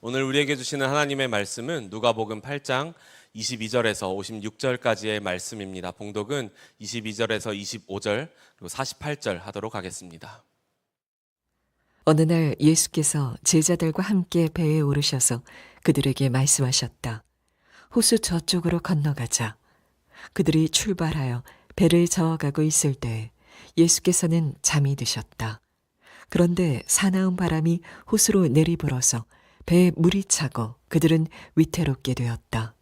오늘 우리에게 주시는 하나님의 말씀은 누가복음 8장 22절에서 56절까지의 말씀입니다. 봉독은 22절에서 25절 그리고 48절 하도록 하겠습니다. 어느 날 예수께서 제자들과 함께 배에 오르셔서 그들에게 말씀하셨다. 호수 저쪽으로 건너가자. 그들이 출발하여 배를 저어가고 있을 때 예수께서는 잠이 드셨다. 그런데 사나운 바람이 호수로 내리불어서 배에 물이 차고 그들은 위태롭게 되었다.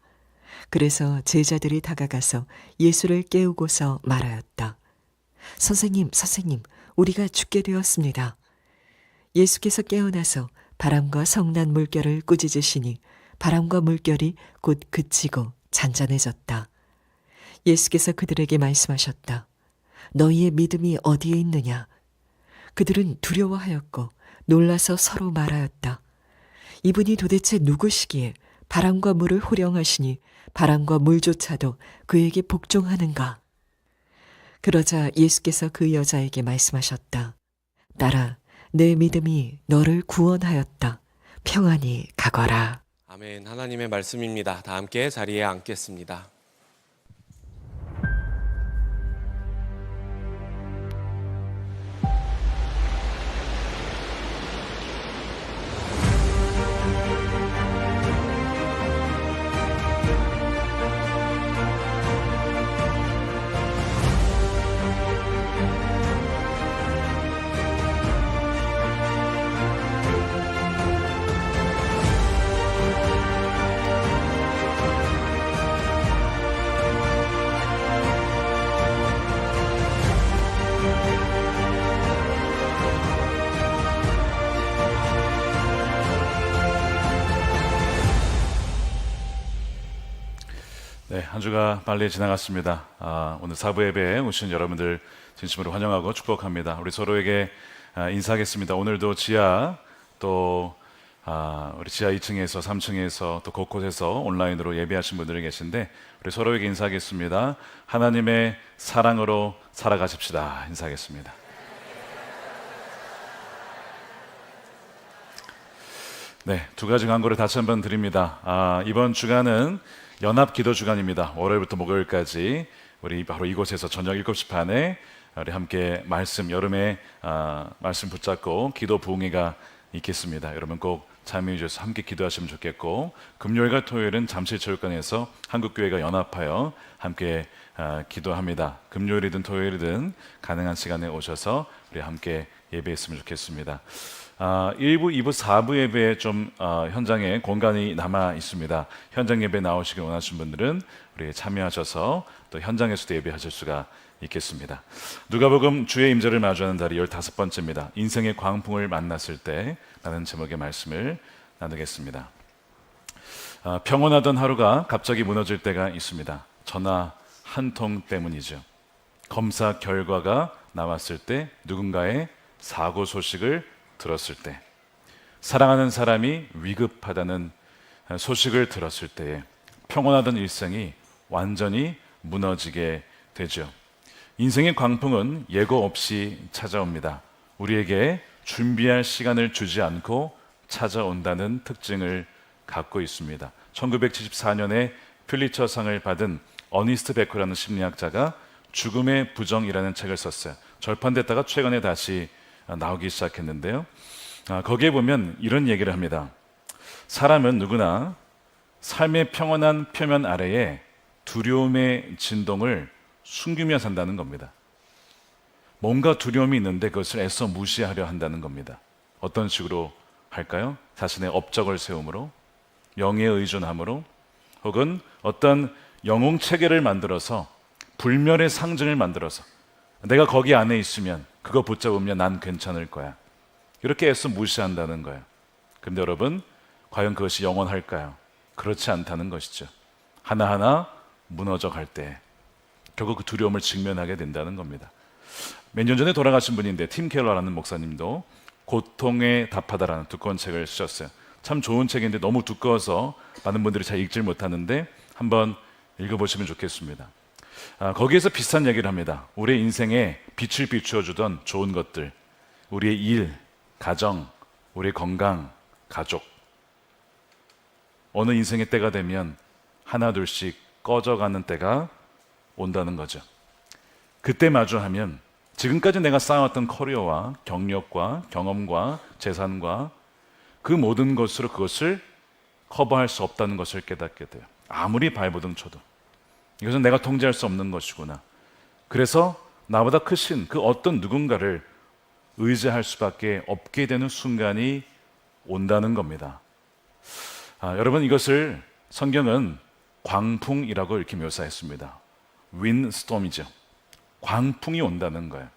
그래서 제자들이 다가가서 예수를 깨우고서 말하였다. 선생님, 선생님, 우리가 죽게 되었습니다. 예수께서 깨어나서 바람과 성난 물결을 꾸짖으시니 바람과 물결이 곧 그치고 잔잔해졌다. 예수께서 그들에게 말씀하셨다. 너희의 믿음이 어디에 있느냐? 그들은 두려워하였고 놀라서 서로 말하였다. 이분이 도대체 누구시기에 바람과 물을 호령하시니 바람과 물조차도 그에게 복종하는가? 그러자 예수께서 그 여자에게 말씀하셨다. 딸아, 내 믿음이 너를 구원하였다. 평안히 가거라. 아멘. 하나님의 말씀입니다. 다 함께 자리에 앉겠습니다. 네, 한 주가 빨리 지나갔습니다. 오늘 사부 예배에 오신 여러분들 진심으로 환영하고 축복합니다. 우리 서로에게 인사하겠습니다. 오늘도 지하 또 우리 지하 2층에서 3층에서 또 곳곳에서 온라인으로 예배하신 분들이 계신데 우리 서로에게 인사하겠습니다. 하나님의 사랑으로 살아가십시다. 인사하겠습니다. 네, 두 가지 광고를 다시 한번 드립니다. 이번 주간은 연합 기도 주간입니다. 월요일부터 목요일까지 우리 바로 이곳에서 저녁 7시 반에 우리 함께 말씀, 여름에 말씀 붙잡고 기도 부흥회가 있겠습니다. 여러분 꼭 참여해 주셔서 함께 기도하시면 좋겠고, 금요일과 토요일은 잠실체육관에서 한국교회가 연합하여 함께 기도합니다. 금요일이든 토요일이든 가능한 시간에 오셔서 우리 함께 예배했으면 좋겠습니다. 1부, 2부, 4부 예배에 좀 현장에 공간이 남아 있습니다. 현장 예배 나오시길 원하시는 분들은 우리 참여하셔서 또 현장에서도 예배하실 수가 있겠습니다. 누가복음 주의 임재를 마주하는 달이 15번째입니다. 인생의 광풍을 만났을 때 라는 제목의 말씀을 나누겠습니다. 평온하던 하루가 갑자기 무너질 때가 있습니다. 전화 한 통 때문이죠. 검사 결과가 나왔을 때, 누군가의 사고 소식을 들었을 때, 사랑하는 사람이 위급하다는 소식을 들었을 때에 평온하던 일생이 완전히 무너지게 되죠. 인생의 광풍은 예고 없이 찾아옵니다. 우리에게 준비할 시간을 주지 않고 찾아온다는 특징을 갖고 있습니다. 1974년에 퓰리처상을 받은 어니스트 베커라는 심리학자가 죽음의 부정이라는 책을 썼어요. 절판됐다가 최근에 다시 나오기 시작했는데요. 거기에 보면 이런 얘기를 합니다. 사람은 누구나 삶의 평온한 표면 아래에 두려움의 진동을 숨기며 산다는 겁니다. 뭔가 두려움이 있는데 그것을 애써 무시하려 한다는 겁니다. 어떤 식으로 할까요? 자신의 업적을 세움으로, 명예에 의존함으로, 혹은 어떤 영웅 체계를 만들어서 불멸의 상징을 만들어서 내가 거기 안에 있으면, 그거 붙잡으면 난 괜찮을 거야, 이렇게 애써 무시한다는 거예요. 그런데 여러분, 과연 그것이 영원할까요? 그렇지 않다는 것이죠. 하나하나 무너져 갈 때 결국 그 두려움을 직면하게 된다는 겁니다. 몇 년 전에 돌아가신 분인데 팀 켈러라는 목사님도 고통에 답하다라는 두꺼운 책을 쓰셨어요. 참 좋은 책인데 너무 두꺼워서 많은 분들이 잘 읽질 못하는데 한번 읽어보시면 좋겠습니다. 거기에서 비슷한 얘기를 합니다. 우리의 인생에 빛을 비추어주던 좋은 것들, 우리의 일, 가정, 우리의 건강, 가족, 어느 인생의 때가 되면 하나 둘씩 꺼져가는 때가 온다는 거죠. 그때 마주하면 지금까지 내가 쌓아왔던 커리어와 경력과 경험과 재산과 그 모든 것으로 그것을 커버할 수 없다는 것을 깨닫게 돼요. 아무리 발버둥 쳐도 이것은 내가 통제할 수 없는 것이구나. 그래서 나보다 크신 그 어떤 누군가를 의지할 수밖에 없게 되는 순간이 온다는 겁니다. 여러분, 이것을 성경은 광풍이라고 이렇게 묘사했습니다. 윈스톰이죠. 광풍이 온다는 거예요.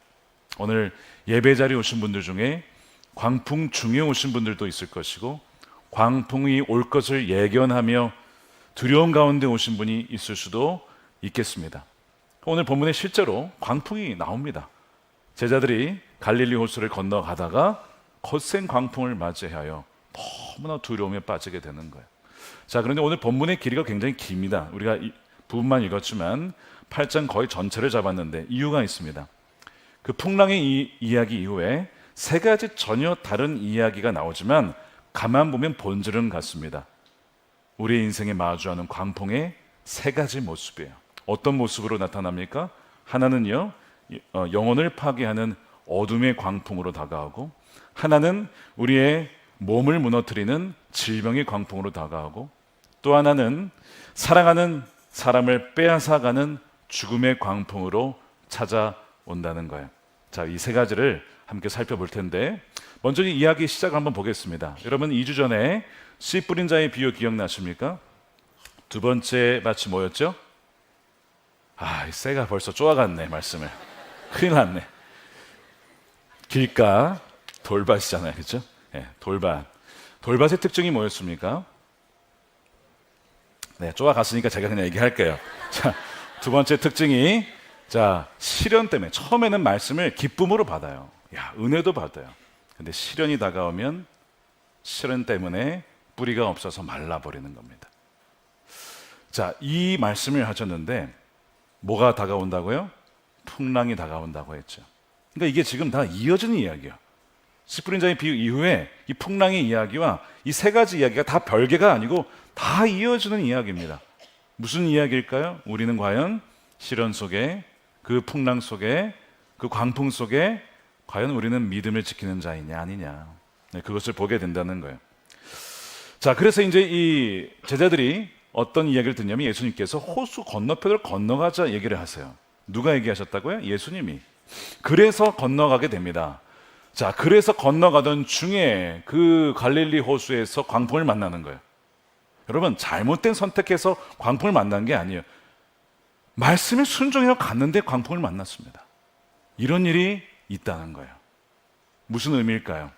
오늘 예배 자리에 오신 분들 중에 광풍 중에 오신 분들도 있을 것이고, 광풍이 올 것을 예견하며 두려움 가운데 오신 분이 있을 수도 있겠습니다. 오늘 본문에 실제로 광풍이 나옵니다. 제자들이 갈릴리 호수를 건너가다가 거센 광풍을 맞이하여 너무나 두려움에 빠지게 되는 거예요. 자, 그런데 오늘 본문의 길이가 굉장히 깁니다. 우리가 이 부분만 읽었지만 8장 거의 전체를 잡았는데 이유가 있습니다. 그 풍랑의 이야기 이후에 세 가지 전혀 다른 이야기가 나오지만 가만 보면 본질은 같습니다. 우리의 인생에 마주하는 광풍의 세 가지 모습이에요. 어떤 모습으로 나타납니까? 하나는요, 영혼을 파괴하는 어둠의 광풍으로 다가오고, 하나는 우리의 몸을 무너뜨리는 질병의 광풍으로 다가오고, 또 하나는 사랑하는 사람을 빼앗아가는 죽음의 광풍으로 찾아온다는 거예요. 자, 이 세 가지를 함께 살펴볼 텐데, 먼저 이 이야기 시작을 한번 보겠습니다. 여러분, 2주 전에 씨 뿌린 자의 비유 기억나십니까? 두 번째 밭이 뭐였죠? 이 새가 벌써 쪼아갔네, 말씀을. 큰일 났네. 길가 돌밭이잖아요, 그렇죠? 네, 돌밭. 돌밭의 특징이 뭐였습니까? 네, 쪼아갔으니까 제가 그냥 얘기할게요. 자, 두 번째 특징이, 자, 시련 때문에 처음에는 말씀을 기쁨으로 받아요. 은혜도 받아요. 근데 시련이 다가오면 시련 때문에 뿌리가 없어서 말라버리는 겁니다. 자, 이 말씀을 하셨는데 뭐가 다가온다고요? 풍랑이 다가온다고 했죠. 그러니까 이게 지금 다 이어지는 이야기야. 씨 뿌린 자의 비유 이후에 이 풍랑의 이야기와 이 세 가지 이야기가 다 별개가 아니고 다 이어지는 이야기입니다. 무슨 이야기일까요? 우리는 과연 시련 속에, 그 풍랑 속에, 그 광풍 속에 과연 우리는 믿음을 지키는 자이냐 아니냐, 그것을 보게 된다는 거예요. 자, 그래서 이제 이 제자들이 어떤 이야기를 듣냐면 예수님께서 호수 건너편을 건너가자 얘기를 하세요. 누가 얘기하셨다고요? 예수님이. 그래서 건너가게 됩니다. 자, 그래서 건너가던 중에 그 갈릴리 호수에서 광풍을 만나는 거예요. 여러분, 잘못된 선택해서 광풍을 만난 게 아니에요. 말씀에 순종해서 갔는데 광풍을 만났습니다. 이런 일이 있다는 거예요. 무슨 의미일까요?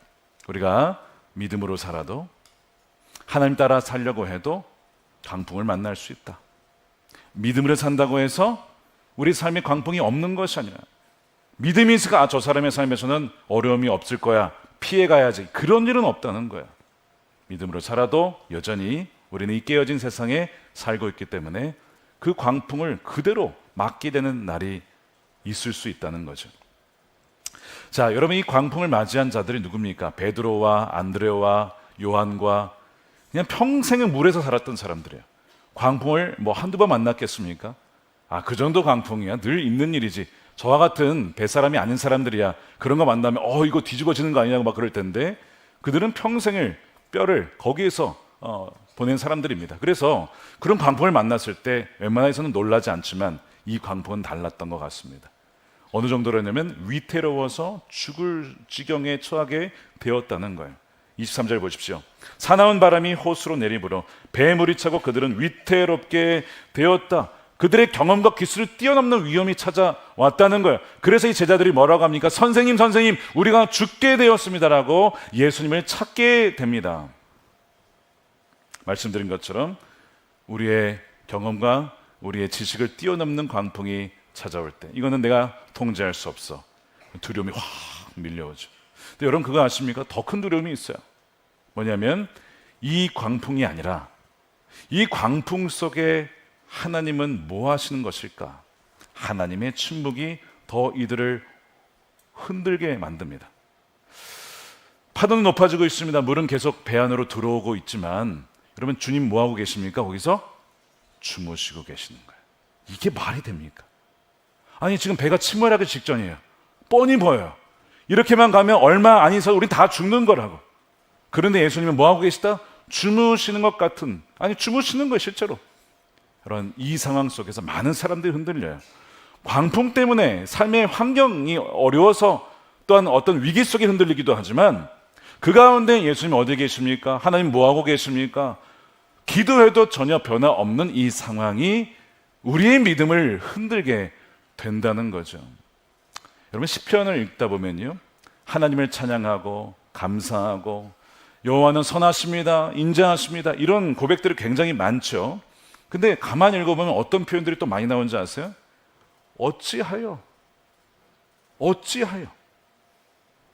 우리가 믿음으로 살아도, 하나님 따라 살려고 해도 광풍을 만날 수 있다. 믿음으로 산다고 해서 우리 삶에 광풍이 없는 것이 아니라, 믿음이 있으니까 저 사람의 삶에서는 어려움이 없을 거야, 피해가야지, 그런 일은 없다는 거야. 믿음으로 살아도 여전히 우리는 이 깨어진 세상에 살고 있기 때문에 그 광풍을 그대로 맞게 되는 날이 있을 수 있다는 거죠. 자, 여러분, 이 광풍을 맞이한 자들이 누굽니까? 베드로와 안드레와 요한과 그냥 평생을 물에서 살았던 사람들이에요. 광풍을 뭐 한두 번 만났겠습니까? 그 정도 광풍이야 늘 있는 일이지. 저와 같은 뱃사람이 아닌 사람들이야 그런 거 만나면 이거 뒤집어지는 거 아니냐고 막 그럴 텐데, 그들은 평생을 뼈를 거기에서 보낸 사람들입니다. 그래서 그런 광풍을 만났을 때 웬만해서는 놀라지 않지만 이 광풍은 달랐던 것 같습니다. 어느 정도로냐면 위태로워서 죽을 지경에 처하게 되었다는 거예요. 23절 보십시오. 사나운 바람이 호수로 내리불어 배물이 차고 그들은 위태롭게 되었다. 그들의 경험과 기술을 뛰어넘는 위험이 찾아왔다는 거예요. 그래서 이 제자들이 뭐라고 합니까? 선생님, 선생님, 우리가 죽게 되었습니다라고 예수님을 찾게 됩니다. 말씀드린 것처럼 우리의 경험과 우리의 지식을 뛰어넘는 광풍이 찾아올 때, 이거는 내가 통제할 수 없어. 두려움이 확 밀려오죠. 근데 여러분, 그거 아십니까? 더 큰 두려움이 있어요. 뭐냐면 이 광풍이 아니라 이 광풍 속에 하나님은 뭐 하시는 것일까? 하나님의 침묵이 더 이들을 흔들게 만듭니다. 파도는 높아지고 있습니다. 물은 계속 배 안으로 들어오고 있지만 여러분 주님 뭐 하고 계십니까? 거기서 주무시고 계시는 거예요. 이게 말이 됩니까? 아니 지금 배가 침몰하기 직전이에요. 뻔히 보여요. 이렇게만 가면 얼마 안 있어서 우린 다 죽는 거라고. 그런데 예수님은 뭐 하고 계시다? 주무시는 것 같은, 아니 주무시는 거예요 실제로. 그런 이 상황 속에서 많은 사람들이 흔들려요. 광풍 때문에 삶의 환경이 어려워서 또한 어떤 위기 속에 흔들리기도 하지만 그 가운데 예수님 어디 계십니까? 하나님 뭐 하고 계십니까? 기도해도 전혀 변화 없는 이 상황이 우리의 믿음을 흔들게 된다는 거죠. 여러분 시편을 읽다 보면요, 하나님을 찬양하고 감사하고 여호와는 선하십니다, 인자하십니다, 이런 고백들이 굉장히 많죠. 근데 가만히 읽어보면 어떤 표현들이 또 많이 나오는지 아세요? 어찌하여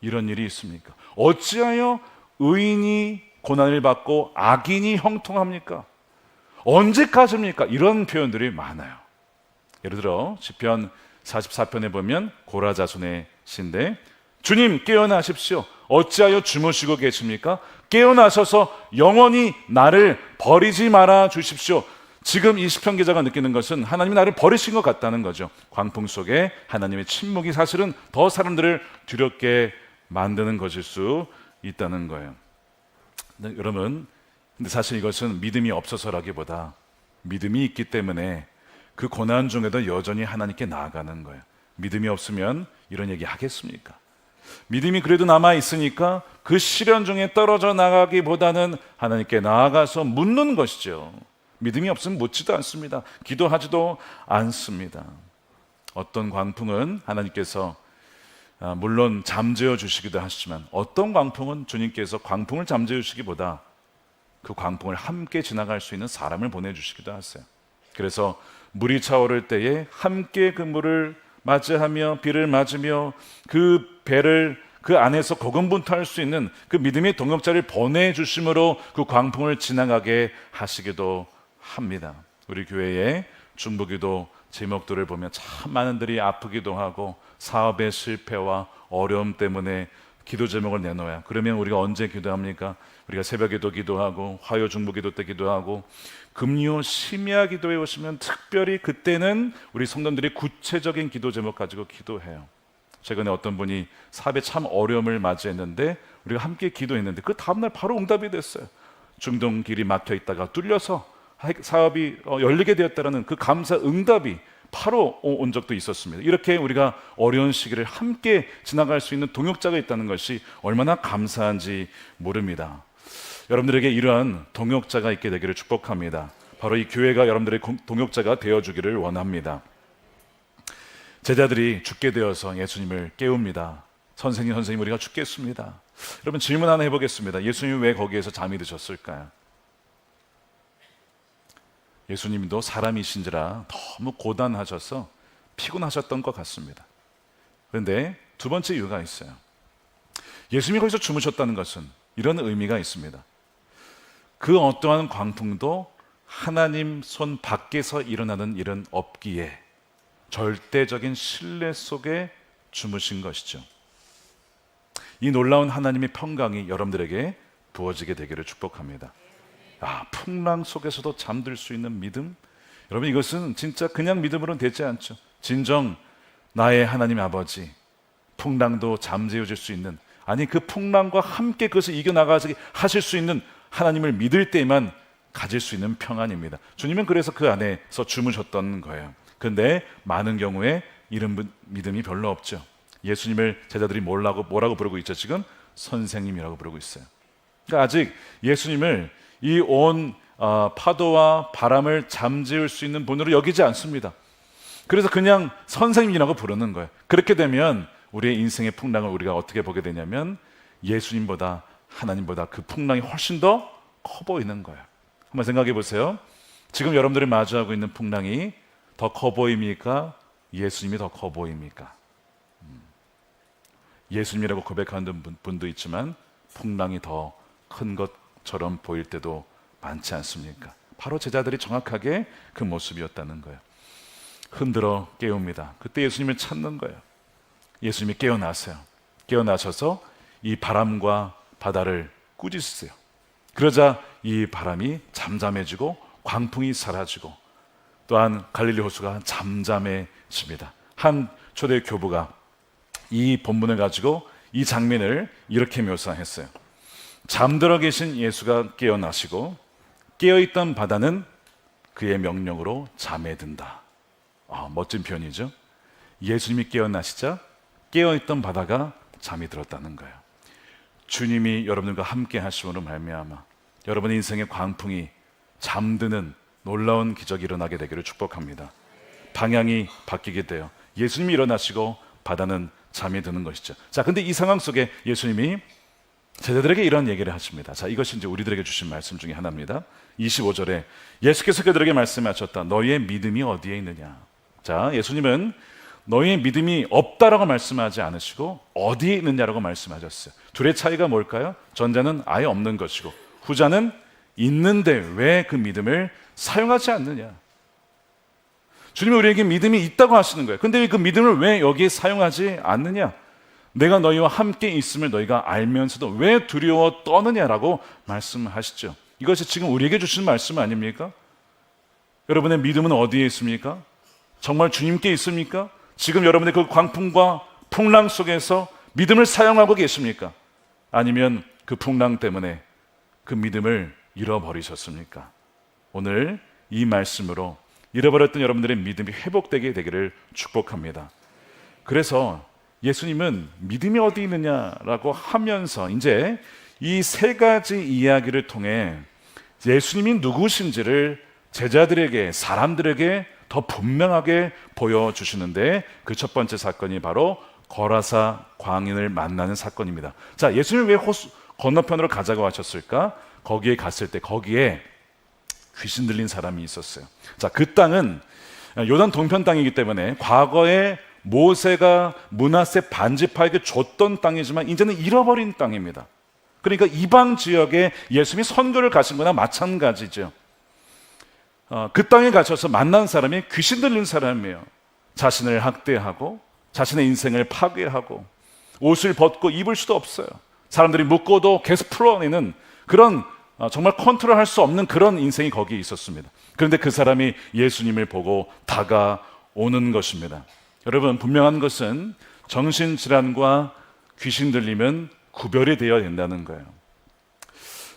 이런 일이 있습니까? 어찌하여 의인이 고난을 받고 악인이 형통합니까? 언제까지입니까? 이런 표현들이 많아요. 예를 들어 시편 44편에 보면 고라 자손의 시인데, 주님 깨어나십시오. 어찌하여 주무시고 계십니까? 깨어나셔서 영원히 나를 버리지 말아 주십시오. 지금 이 시편 기자가 느끼는 것은 하나님이 나를 버리신 것 같다는 거죠. 광풍 속에 하나님의 침묵이 사실은 더 사람들을 두렵게 만드는 것일 수 있다는 거예요. 근데 여러분, 근데 사실 이것은 믿음이 없어서라기보다 믿음이 있기 때문에 그 고난 중에도 여전히 하나님께 나아가는 거예요. 믿음이 없으면 이런 얘기 하겠습니까? 믿음이 그래도 남아 있으니까 그 시련 중에 떨어져 나가기보다는 하나님께 나아가서 묻는 것이죠. 믿음이 없으면 묻지도 않습니다. 기도하지도 않습니다. 어떤 광풍은 하나님께서 물론 잠재워 주시기도 하시지만, 어떤 광풍은 주님께서 광풍을 잠재워 주시기보다 그 광풍을 함께 지나갈 수 있는 사람을 보내주시기도 하세요. 그래서 물이 차오를 때에 함께 그 물을 맞이하며 비를 맞으며 그 배를 그 안에서 고군분투할 수 있는 그 믿음의 동역자를 보내주심으로 그 광풍을 지나가게 하시기도 합니다. 우리 교회의 중보기도 제목들을 보면 참 많은 분들이 아프기도 하고 사업의 실패와 어려움 때문에 기도 제목을 내놓아요. 그러면 우리가 언제 기도합니까? 우리가 새벽에도 기도하고 화요 중보기도 때 기도하고 금요 심야 기도에 오시면 특별히 그때는 우리 성도들이 구체적인 기도 제목 가지고 기도해요. 최근에 어떤 분이 사업에 참 어려움을 맞이했는데 우리가 함께 기도했는데 그 다음날 바로 응답이 됐어요. 중동 길이 막혀 있다가 뚫려서 사업이 열리게 되었다는 그 감사 응답이 바로 온 적도 있었습니다. 이렇게 우리가 어려운 시기를 함께 지나갈 수 있는 동역자가 있다는 것이 얼마나 감사한지 모릅니다. 여러분들에게 이러한 동역자가 있게 되기를 축복합니다. 바로 이 교회가 여러분들의 동역자가 되어주기를 원합니다. 제자들이 죽게 되어서 예수님을 깨웁니다. 선생님 우리가 죽겠습니다. 여러분 질문 하나 해보겠습니다. 예수님이 왜 거기에서 잠이 드셨을까요? 예수님도 사람이신지라 너무 고단하셔서 피곤하셨던 것 같습니다. 그런데 두 번째 이유가 있어요. 예수님이 거기서 주무셨다는 것은 이런 의미가 있습니다. 그 어떠한 광풍도 하나님 손 밖에서 일어나는 일은 없기에 절대적인 신뢰 속에 주무신 것이죠. 이 놀라운 하나님의 평강이 여러분들에게 부어지게 되기를 축복합니다. 풍랑 속에서도 잠들 수 있는 믿음, 여러분 이것은 진짜 그냥 믿음으로는 되지 않죠. 진정 나의 하나님 아버지, 풍랑도 잠재워질 수 있는, 아니 그 풍랑과 함께 그것을 이겨나가게 하실 수 있는 하나님을 믿을 때만 가질 수 있는 평안입니다. 주님은 그래서 그 안에서 주무셨던 거예요. 그런데 많은 경우에 이런 믿음이 별로 없죠. 예수님을 제자들이 뭐라고 부르고 있죠? 지금 선생님이라고 부르고 있어요. 그러니까 아직 예수님을 이 온 파도와 바람을 잠재울 수 있는 분으로 여기지 않습니다. 그래서 그냥 선생님이라고 부르는 거예요. 그렇게 되면 우리의 인생의 풍랑을 우리가 어떻게 보게 되냐면 예수님보다 하나님보다 그 풍랑이 훨씬 더 커 보이는 거예요. 한번 생각해 보세요. 지금 여러분들이 마주하고 있는 풍랑이 더 커 보입니까? 예수님이 더 커 보입니까? 예수님이라고 고백하는 분도 있지만 풍랑이 더 큰 것처럼 보일 때도 많지 않습니까? 바로 제자들이 정확하게 그 모습이었다는 거예요. 흔들어 깨웁니다. 그때 예수님을 찾는 거예요. 예수님이 깨어나세요. 깨어나셔서 이 바람과 바다를 꾸짖으세요. 그러자 이 바람이 잠잠해지고 광풍이 사라지고 또한 갈릴리 호수가 잠잠해집니다. 한 초대 교부가 이 본문을 가지고 이 장면을 이렇게 묘사했어요. 잠들어 계신 예수가 깨어나시고 깨어있던 바다는 그의 명령으로 잠에 든다. 멋진 표현이죠. 예수님이 깨어나시자 깨어있던 바다가 잠이 들었다는 거예요. 주님이 여러분들과 함께 하심으로 말미암아 여러분의 인생의 광풍이 잠드는 놀라운 기적이 일어나게 되기를 축복합니다. 방향이 바뀌게 돼요. 예수님이 일어나시고 바다는 잠이 드는 것이죠. 자, 근데 이 상황 속에 예수님이 제자들에게 이런 얘기를 하십니다. 자, 이것이 이제 우리들에게 주신 말씀 중에 하나입니다. 25절에 예수께서 그들에게 말씀하셨다. 너희의 믿음이 어디에 있느냐? 자, 예수님은 너희의 믿음이 없다라고 말씀하지 않으시고 어디에 있느냐라고 말씀하셨어요. 둘의 차이가 뭘까요? 전자는 아예 없는 것이고 후자는 있는데 왜 그 믿음을 사용하지 않느냐? 주님이 우리에게 믿음이 있다고 하시는 거예요. 근데 그 믿음을 왜 여기에 사용하지 않느냐? 내가 너희와 함께 있음을 너희가 알면서도 왜 두려워 떠느냐라고 말씀하시죠. 이것이 지금 우리에게 주신 말씀 아닙니까? 여러분의 믿음은 어디에 있습니까? 정말 주님께 있습니까? 지금 여러분의 그 광풍과 풍랑 속에서 믿음을 사용하고 계십니까? 아니면 그 풍랑 때문에 그 믿음을 잃어버리셨습니까? 오늘 이 말씀으로 잃어버렸던 여러분들의 믿음이 회복되게 되기를 축복합니다. 그래서 예수님은 믿음이 어디 있느냐라고 하면서 이제 이 세 가지 이야기를 통해 예수님이 누구신지를 제자들에게, 사람들에게 더 분명하게 보여주시는데 그 첫 번째 사건이 바로 거라사 광인을 만나는 사건입니다. 자, 예수님이 왜 호수 건너편으로 가자고 하셨을까? 거기에 갔을 때 거기에 귀신 들린 사람이 있었어요. 자, 그 땅은 요단 동편 땅이기 때문에 과거에 모세가 므낫세 반지파에게 줬던 땅이지만 이제는 잃어버린 땅입니다. 그러니까 이방 지역에 예수님이 선교를 가신 거나 마찬가지죠. 그 땅에 가셔서 만난 사람이 귀신 들린 사람이에요. 자신을 학대하고 자신의 인생을 파괴하고 옷을 벗고 입을 수도 없어요. 사람들이 묶어도 계속 풀어내는 그런 정말 컨트롤할 수 없는 그런 인생이 거기에 있었습니다. 그런데 그 사람이 예수님을 보고 다가오는 것입니다. 여러분, 분명한 것은 정신질환과 귀신 들림은 구별이 되어야 된다는 거예요.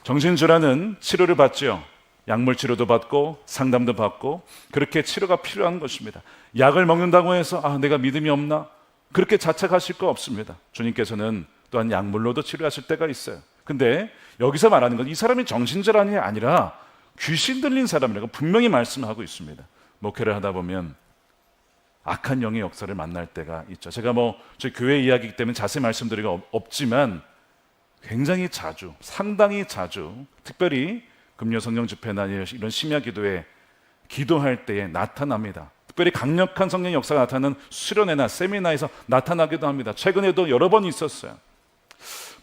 정신질환은 치료를 받죠. 약물 치료도 받고 상담도 받고 그렇게 치료가 필요한 것입니다. 약을 먹는다고 해서 내가 믿음이 없나? 그렇게 자책하실 거 없습니다. 주님께서는 또한 약물로도 치료하실 때가 있어요. 근데 여기서 말하는 건 이 사람이 정신질환이 아니라 귀신 들린 사람이라고 분명히 말씀하고 있습니다. 목회를 하다 보면 악한 영의 역사를 만날 때가 있죠. 제가 저희 교회 이야기이기 때문에 자세히 말씀드리기가 없지만 굉장히 자주, 상당히 자주, 특별히 금요 성령 집회나 이런 심야 기도에 기도할 때에 나타납니다. 특별히 강력한 성령의 역사가 나타나는 수련회나 세미나에서 나타나기도 합니다. 최근에도 여러 번 있었어요.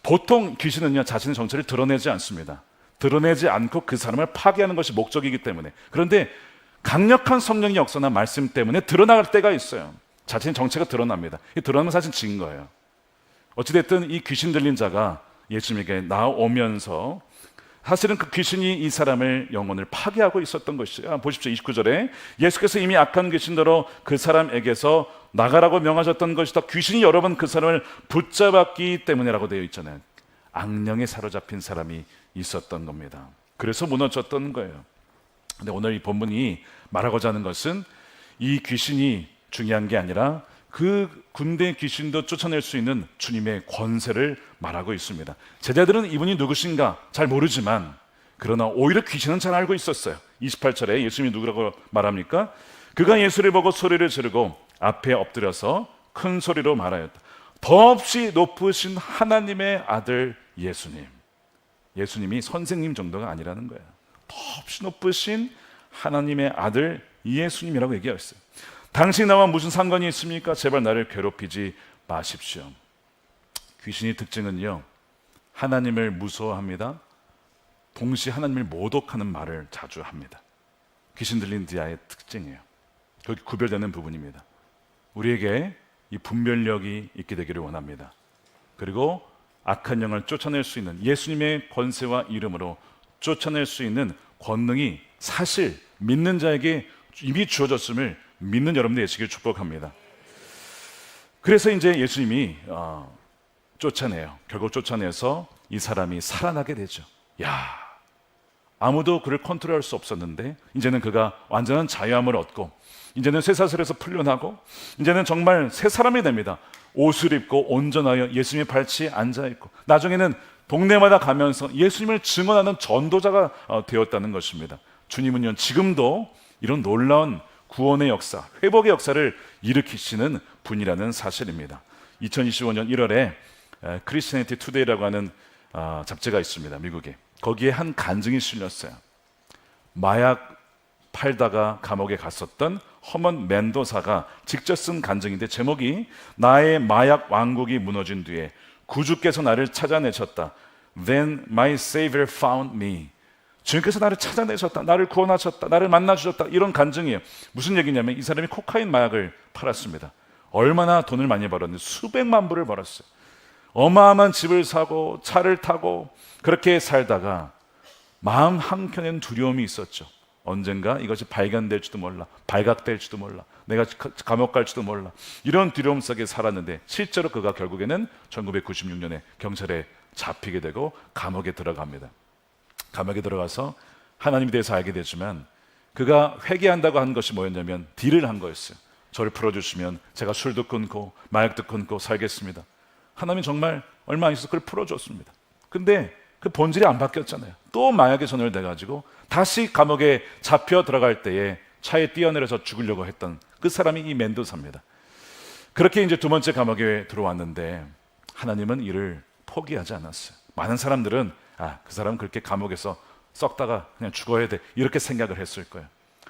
보통 귀신은요, 자신의 정체를 드러내지 않습니다. 드러내지 않고 그 사람을 파괴하는 것이 목적이기 때문에. 그런데 강력한 성령의 역사나 말씀 때문에 드러날 때가 있어요. 자신의 정체가 드러납니다. 이 드러나면 사실 증거예요. 어찌됐든 이 귀신 들린 자가 예수님에게 나오면서 사실은 그 귀신이 이 사람을 영혼을 파괴하고 있었던 것이죠. 보십시오. 29절에 예수께서 이미 악한 귀신들로 그 사람에게서 나가라고 명하셨던 것이다. 귀신이 여러 번 그 사람을 붙잡았기 때문이라고 되어 있잖아요. 악령에 사로잡힌 사람이 있었던 겁니다. 그래서 무너졌던 거예요. 근데 오늘 이 본문이 말하고자 하는 것은 이 귀신이 중요한 게 아니라 그 군대 귀신도 쫓아낼 수 있는 주님의 권세를 말하고 있습니다. 제자들은 이분이 누구신가 잘 모르지만 그러나 오히려 귀신은 잘 알고 있었어요. 28절에 예수님이 누구라고 말합니까? 그가 예수를 보고 소리를 지르고 앞에 엎드려서 큰 소리로 말하였다. 더없이 높으신 하나님의 아들 예수님. 예수님이 선생님 정도가 아니라는 거예요. 더없이 높으신 하나님의 아들 예수님이라고 얘기했어요. 당신이 나와 무슨 상관이 있습니까? 제발 나를 괴롭히지 마십시오. 귀신의 특징은요, 하나님을 무서워합니다. 동시에 하나님을 모독하는 말을 자주 합니다. 귀신 들린 자의 특징이에요. 여기 구별되는 부분입니다. 우리에게 이 분별력이 있게 되기를 원합니다. 그리고 악한 영을 쫓아낼 수 있는 예수님의 권세와 이름으로 쫓아낼 수 있는 권능이 사실 믿는 자에게 이미 주어졌음을 믿는 여러분들 되시길 축복합니다. 그래서 이제 예수님이 쫓아내요. 결국 쫓아내서 이 사람이 살아나게 되죠. 야, 아무도 그를 컨트롤할 수 없었는데 이제는 그가 완전한 자유함을 얻고 이제는 쇠사슬에서 풀려나고 이제는 정말 새 사람이 됩니다. 옷을 입고 온전하여 예수님의 발치에 앉아있고 나중에는 동네마다 가면서 예수님을 증언하는 전도자가 되었다는 것입니다. 주님은요, 지금도 이런 놀라운 구원의 역사, 회복의 역사를 일으키시는 분이라는 사실입니다. 2025년 1월에 크리스티애니티 투데이라고 하는 잡지가 있습니다. 미국에. 거기에 한 간증이 실렸어요. 마약 팔다가 감옥에 갔었던 허먼 멘도사가 직접 쓴 간증인데 제목이 나의 마약 왕국이 무너진 뒤에 구주께서 나를 찾아내셨다. Then my Savior found me. 주님께서 나를 찾아내셨다. 나를 구원하셨다. 나를 만나주셨다. 이런 간증이에요. 무슨 얘기냐면 이 사람이 코카인 마약을 팔았습니다. 얼마나 돈을 많이 벌었는데 수백만 불을 벌었어요. 어마어마한 집을 사고 차를 타고 그렇게 살다가 마음 한켠에는 두려움이 있었죠. 언젠가 이것이 발견될지도 몰라, 발각될지도 몰라, 내가 감옥 갈지도 몰라, 이런 두려움 속에 살았는데 실제로 그가 결국에는 1996년에 경찰에 잡히게 되고 감옥에 들어갑니다. 감옥에 들어가서 하나님에 대해서 알게 되지만 그가 회개한다고 한 것이 뭐였냐면 딜을 한 거였어요. 저를 풀어주시면 제가 술도 끊고 마약도 끊고 살겠습니다. 하나님이 정말 얼마 안 있어서 그걸 풀어줬습니다. 근데 그 본질이 안 바뀌었잖아요. 또 마약에 손을 대가지고 다시 감옥에 잡혀 들어갈 때에 차에 뛰어내려서 죽으려고 했던 그 사람이 이 멘도사입니다. 그렇게 이제 두 번째 감옥에 들어왔는데 하나님은 이를 포기하지 않았어요. 많은 사람들은 그 사람은 그렇게 감옥에서 썩다가 그냥 죽어야 돼 이렇게 생각을 했을 거예요.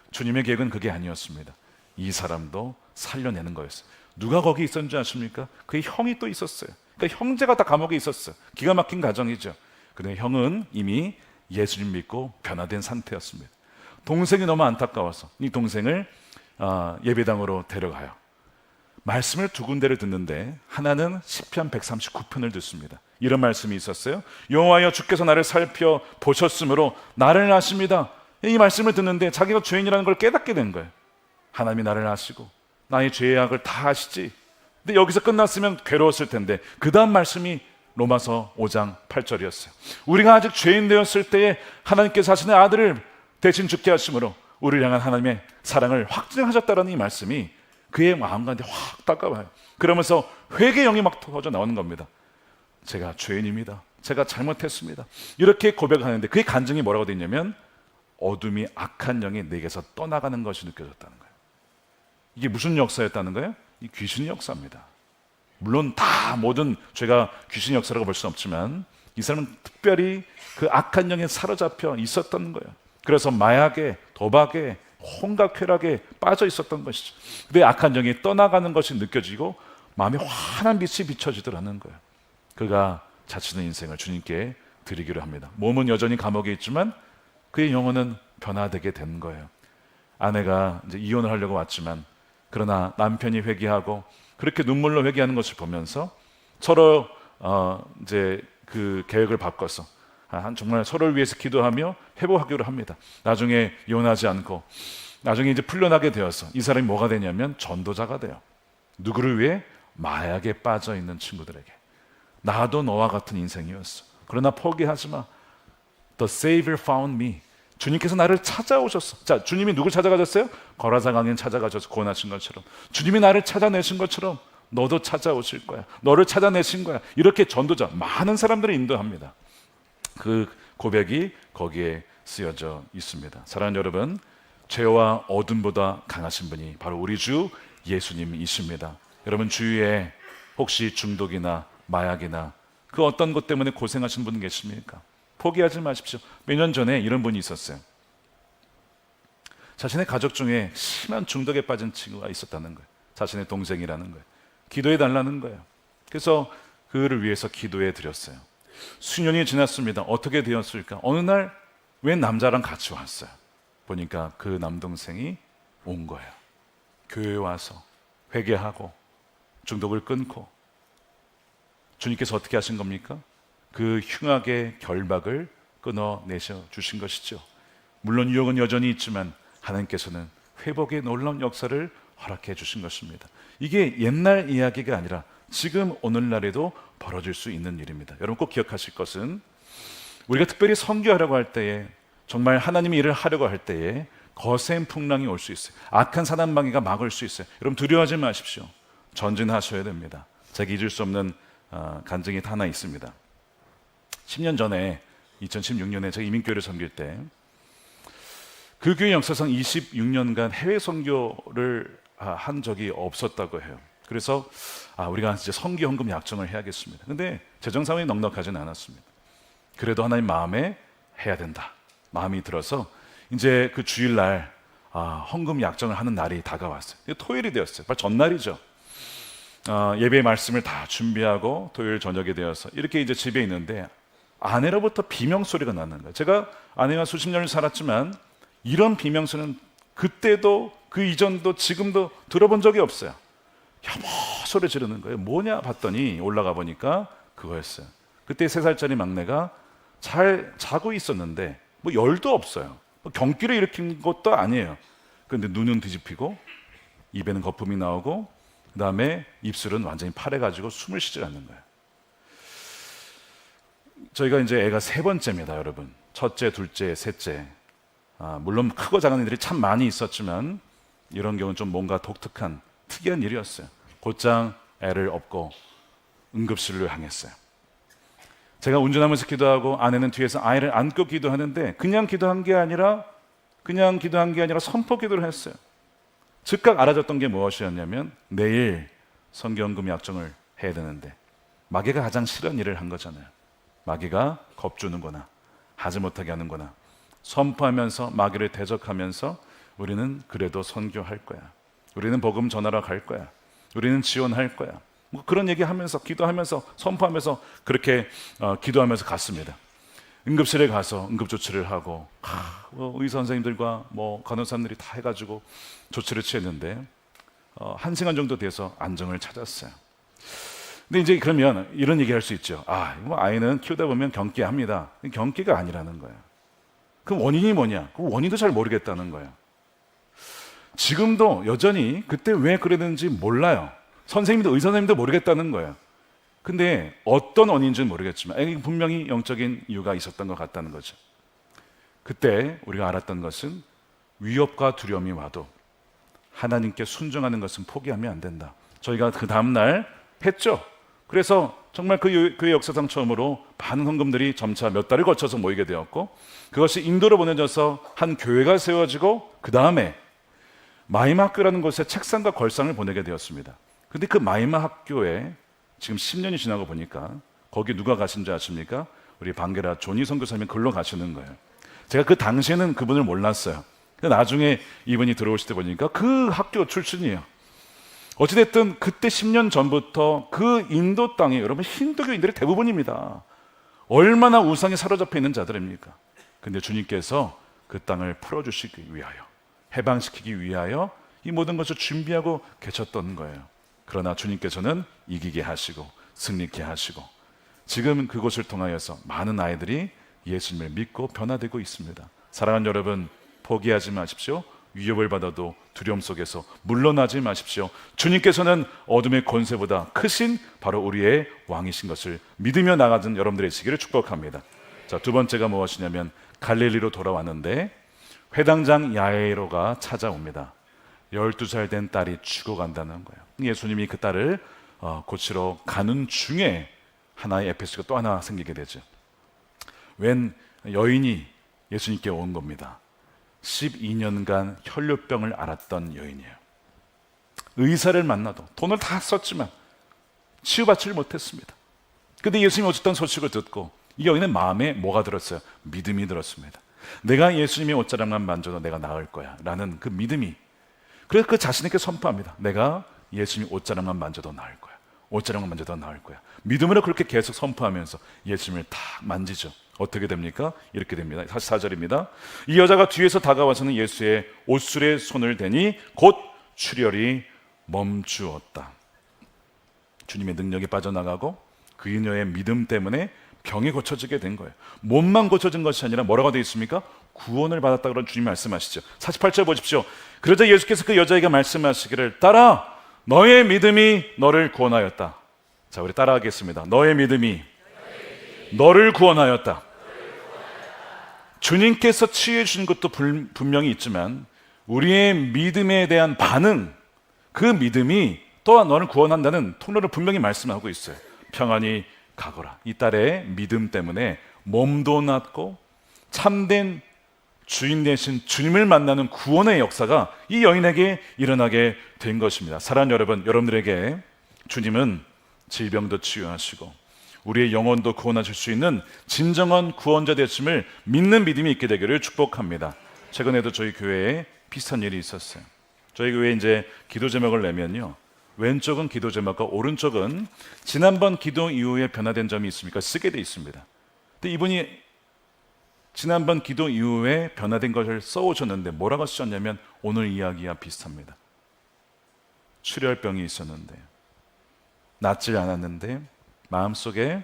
주님의 계획은 그게 아니었습니다. 이 사람도 살려내는 거였어요. 누가 거기 있었는지 아십니까? 그의 형이 또 있었어요. 그러니까 형제가 다 감옥에 있었어요. 기가 막힌 가정이죠. 근데 형은 이미 예수님 믿고 변화된 상태였습니다. 동생이 너무 안타까워서 이 동생을 예배당으로 데려가요. 말씀을 두 군데를 듣는데 하나는 시편 139편을 듣습니다. 이런 말씀이 있었어요. 여호와여 주께서 나를 살펴 보셨으므로 나를 아십니다. 이 말씀을 듣는데 자기가 죄인이라는 걸 깨닫게 된 거예요. 하나님이 나를 아시고 나의 죄악을 다 아시지. 근데 여기서 끝났으면 괴로웠을 텐데 그 다음 말씀이 로마서 5장 8절이었어요. 우리가 아직 죄인 되었을 때에 하나님께서 하시는 아들을 대신 죽게 하심으로 우리를 향한 하나님의 사랑을 확증하셨다라는 이 말씀이 그의 마음 가운데 확 다가와요. 그러면서 회개 영이 막 터져 나오는 겁니다. 제가 죄인입니다. 제가 잘못했습니다. 이렇게 고백하는데 그의 간증이 뭐라고 되어 있냐면 어둠이 악한 영이 내게서 떠나가는 것이 느껴졌다는 거예요. 이게 무슨 역사였다는 거예요? 이 귀신의 역사입니다. 물론 다 모든 죄가 귀신의 역사라고 볼 수는 없지만 이 사람은 특별히 그 악한 영에 사로잡혀 있었던 거예요. 그래서 마약에, 도박에, 혼각 쾌락에 빠져 있었던 것이죠. 근데 악한 영이 떠나가는 것이 느껴지고 마음에 환한 빛이 비춰지더라는 거예요. 그가 자신의 인생을 주님께 드리기로 합니다. 몸은 여전히 감옥에 있지만 그의 영혼은 변화되게 된 거예요. 아내가 이제 이혼을 하려고 왔지만 그러나 남편이 회개하고 그렇게 눈물로 회개하는 것을 보면서 서로 이제 그 계획을 바꿔서 정말 서로를 위해서 기도하며 회복하기로 합니다. 나중에 이혼하지 않고 나중에 이제 풀려나게 되어서 이 사람이 뭐가 되냐면 전도자가 돼요. 누구를 위해? 마약에 빠져 있는 친구들에게. 나도 너와 같은 인생이었어. 그러나 포기하지 마. The Savior found me. 주님께서 나를 찾아오셨어. 자, 주님이 누굴 찾아가셨어요? 거라사 강인 찾아가셔서 구원하신 것처럼 주님이 나를 찾아내신 것처럼 너도 찾아오실 거야. 너를 찾아내신 거야. 이렇게 전도자 많은 사람들을 인도합니다. 그 고백이 거기에 쓰여져 있습니다. 사랑하는 여러분, 죄와 어둠보다 강하신 분이 바로 우리 주 예수님이십니다. 여러분 주위에 혹시 중독이나 마약이나 그 어떤 것 때문에 고생하신 분 계십니까? 포기하지 마십시오. 몇 년 전에 이런 분이 있었어요. 자신의 가족 중에 심한 중독에 빠진 친구가 있었다는 거예요. 자신의 동생이라는 거예요. 기도해 달라는 거예요. 그래서 그를 위해서 기도해 드렸어요. 수년이 지났습니다. 어떻게 되었을까? 어느 날 웬 남자랑 같이 왔어요. 보니까 그 남동생이 온 거예요. 교회에 와서 회개하고 중독을 끊고 주님께서 어떻게 하신 겁니까? 그 흉악의 결박을 끊어내셔 주신 것이죠. 물론 유혹은 여전히 있지만 하나님께서는 회복의 놀라운 역사를 허락해 주신 것입니다. 이게 옛날 이야기가 아니라 지금 오늘날에도 벌어질 수 있는 일입니다. 여러분 꼭 기억하실 것은 우리가 특별히 선교하려고 할 때에, 정말 하나님의 일을 하려고 할 때에 거센 풍랑이 올 수 있어요. 악한 사단마귀가 막을 수 있어요. 여러분 두려워하지 마십시오. 전진하셔야 됩니다. 제가 잊을 수 없는 간증이 하나 있습니다. 10년 전에 2016년에 제가 이민교회를 섬길 때 그 교회 역사상 26년간 해외 선교를 한 적이 없었다고 해요. 그래서 우리가 이제 선교 헌금 약정을 해야겠습니다. 근데 재정 상황이 넉넉하진 않았습니다. 그래도 하나님 마음에 해야 된다 마음이 들어서 이제 그 주일날 헌금 약정을 하는 날이 다가왔어요. 토요일이 되었어요. 바로 전날이죠. 예배 말씀을 다 준비하고 토요일 저녁이 되어서 이렇게 이제 집에 있는데 아내로부터 비명 소리가 나는 거예요. 제가 아내와 수십 년을 살았지만 이런 비명소리는 그때도 그 이전도 지금도 들어본 적이 없어요. 여보 소리 지르는 거예요. 뭐냐 봤더니 올라가 보니까 그거였어요. 그때 3살짜리 막내가 잘 자고 있었는데 뭐 열도 없어요. 뭐 경기를 일으킨 것도 아니에요. 그런데 눈은 뒤집히고 입에는 거품이 나오고 그 다음에 입술은 완전히 파래가지고 숨을 쉬지 않는 거예요. 저희가 이제 애가 3번째입니다, 여러분. 첫째, 둘째, 셋째. 물론 크고 작은 일들이 참 많이 있었지만 이런 경우는 좀 뭔가 독특한 특이한 일이었어요. 곧장 애를 업고 응급실로 향했어요. 제가 운전하면서 기도하고 아내는 뒤에서 아이를 안고 기도하는데 그냥 기도한 게 아니라 선포 기도를 했어요. 즉각 알아졌던 게 무엇이었냐면 내일 선교헌금 약정을 해야 되는데 마귀가 가장 싫은 일을 한 거잖아요. 마귀가 겁주는거나 하지 못하게 하는거나 선포하면서 마귀를 대적하면서 우리는 그래도 선교할 거야. 우리는 복음 전하러 갈 거야. 우리는 지원할 거야. 뭐 그런 얘기하면서 기도하면서 선포하면서 그렇게 기도하면서 갔습니다. 응급실에 가서 응급조치를 하고 의사 선생님들과 뭐 간호사님들이 다 해가지고 조치를 취했는데 1시간 정도 돼서 안정을 찾았어요. 근데 이제 그러면 이런 얘기할 수 있죠. 뭐 아이는 키우다 보면 경기합니다. 경기가 아니라는 거예요. 그 원인이 뭐냐? 그 원인도 잘 모르겠다는 거예요. 지금도 여전히 그때 왜 그랬는지 몰라요. 선생님도 의사 선생님도 모르겠다는 거예요. 근데 어떤 원인인지는 모르겠지만 분명히 영적인 이유가 있었던 것 같다는 거죠. 그때 우리가 알았던 것은 위협과 두려움이 와도 하나님께 순종하는 것은 포기하면 안 된다. 저희가 그 다음날 했죠. 그래서 정말 그 교회 역사상 처음으로 많은 헌금들이 점차 몇 달을 거쳐서 모이게 되었고 그것이 인도로 보내져서 한 교회가 세워지고 그 다음에 마이마 학교라는 곳에 책상과 걸상을 보내게 되었습니다. 근데 그 마이마 학교에 지금 10년이 지나고 보니까 거기 누가 가신 줄 아십니까? 우리 방게라 조니 선교사님이 글로 가시는 거예요. 제가 그 당시에는 그분을 몰랐어요. 나중에 이분이 들어오실 때 보니까 그 학교 출신이에요. 어찌됐든 그때 10년 전부터 그 인도 땅에 여러분 힌두교인들이 대부분입니다. 얼마나 우상에 사로잡혀 있는 자들입니까? 근데 주님께서 그 땅을 풀어주시기 위하여 해방시키기 위하여 이 모든 것을 준비하고 계셨던 거예요. 그러나 주님께서는 이기게 하시고 승리케 하시고 지금 그곳을 통하여서 많은 아이들이 예수님을 믿고 변화되고 있습니다. 사랑하는 여러분, 포기하지 마십시오. 위협을 받아도 두려움 속에서 물러나지 마십시오. 주님께서는 어둠의 권세보다 크신 바로 우리의 왕이신 것을 믿으며 나가는 여러분들의 시기를 축복합니다. 자, 두 번째가 무엇이냐면 갈릴리로 돌아왔는데 회당장 야이로가 찾아옵니다. 12살 된 딸이 죽어간다는 거예요. 예수님이 그 딸을 고치러 가는 중에 하나의 에피소드가 또 하나 생기게 되죠. 웬 여인이 예수님께 온 겁니다. 12년간 혈류병을 앓았던 여인이에요. 의사를 만나도 돈을 다 썼지만 치유받지를 못했습니다. 그런데 예수님이 오셨다는 소식을 듣고 이 여인의 마음에 뭐가 들었어요? 믿음이 들었습니다. 내가 예수님의 옷자락만 만져도 내가 나을 거야 라는 그 믿음이, 그래서 그 자신에게 선포합니다. 내가 예수님의 옷자락만 만져도 나을 거야. 옷자락만 만져도 나을 거야. 믿음으로 그렇게 계속 선포하면서 예수님을 다 만지죠. 어떻게 됩니까? 이렇게 됩니다. 44절입니다. 이 여자가 뒤에서 다가와서는 예수의 옷술에 손을 대니 곧 출혈이 멈추었다. 주님의 능력이 빠져나가고 그 그녀의 믿음 때문에 병이 고쳐지게 된 거예요. 몸만 고쳐진 것이 아니라 뭐라고 되어 있습니까? 구원을 받았다 그런 주님 말씀하시죠. 48절 보십시오. 그러자 예수께서 그 여자에게 말씀하시기를 딸아 너의 믿음이 너를 구원하였다. 자, 우리 따라하겠습니다. 너의 믿음이 너를 구원하였다. 주님께서 치유해 주신 것도 분명히 있지만 우리의 믿음에 대한 반응, 그 믿음이 또한 너를 구원한다는 통로를 분명히 말씀하고 있어요. 평안히 가거라. 이 딸의 믿음 때문에 몸도 낫고 참된 주인 되신 주님을 만나는 구원의 역사가 이 여인에게 일어나게 된 것입니다. 사랑하는 여러분, 여러분들에게 주님은 질병도 치유하시고 우리의 영혼도 구원하실 수 있는 진정한 구원자 되심을 믿는 믿음이 있게 되기를 축복합니다. 최근에도 저희 교회에 비슷한 일이 있었어요. 저희 교회에 이제 기도 제목을 내면요, 왼쪽은 기도 제목과 오른쪽은 지난번 기도 이후에 변화된 점이 있습니까? 쓰게 돼 있습니다. 근데 이분이 지난번 기도 이후에 변화된 것을 써오셨는데 뭐라고 쓰셨냐면 오늘 이야기와 비슷합니다. 출혈병이 있었는데 낫질 않았는데 마음속에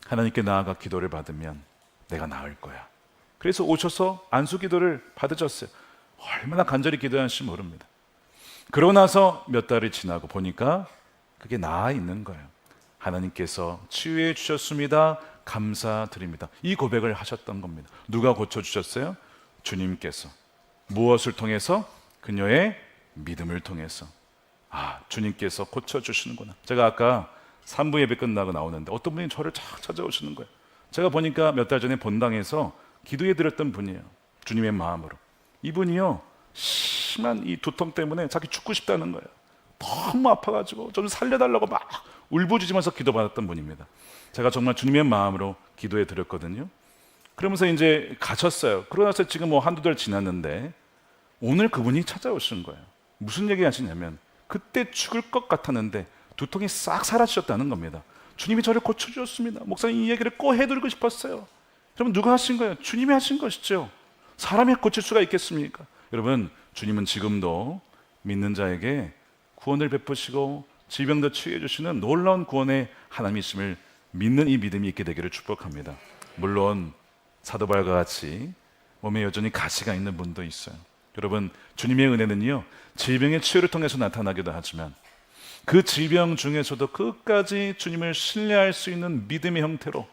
하나님께 나아가 기도를 받으면 내가 나을 거야. 그래서 오셔서 안수 기도를 받으셨어요. 얼마나 간절히 기도하실지 모릅니다. 그러고 나서 몇 달이 지나고 보니까 그게 나아 있는 거예요. 하나님께서 치유해 주셨습니다. 감사드립니다. 이 고백을 하셨던 겁니다. 누가 고쳐주셨어요? 주님께서. 무엇을 통해서? 그녀의 믿음을 통해서. 아, 주님께서 고쳐주시는구나. 제가 아까 3부 예배 끝나고 나오는데 어떤 분이 저를 착 찾아오시는 거예요. 제가 보니까 몇 달 전에 본당에서 기도해 드렸던 분이에요. 주님의 마음으로. 이분이요, 심한 이 두통 때문에 자기 죽고 싶다는 거예요. 너무 아파가지고 좀 살려달라고 막 울부짖으면서 기도받았던 분입니다. 제가 정말 주님의 마음으로 기도해 드렸거든요. 그러면서 이제 가셨어요. 그러고 나서 지금 뭐 한두 달 지났는데 오늘 그분이 찾아오신 거예요. 무슨 얘기 하시냐면 그때 죽을 것 같았는데 두통이 싹 사라지셨다는 겁니다. 주님이 저를 고쳐주셨습니다. 목사님 이 얘기를 꼭 해드리고 싶었어요. 여러분 누가 하신 거예요? 주님이 하신 것이죠. 사람이 고칠 수가 있겠습니까? 여러분 주님은 지금도 믿는 자에게 구원을 베푸시고 질병도 치유해 주시는 놀라운 구원의 하나님이심을 믿는 이 믿음이 있게 되기를 축복합니다. 물론 사도 바울과 같이 몸에 여전히 가시가 있는 분도 있어요. 여러분 주님의 은혜는요 질병의 치유를 통해서 나타나기도 하지만 그 질병 중에서도 끝까지 주님을 신뢰할 수 있는 믿음의 형태로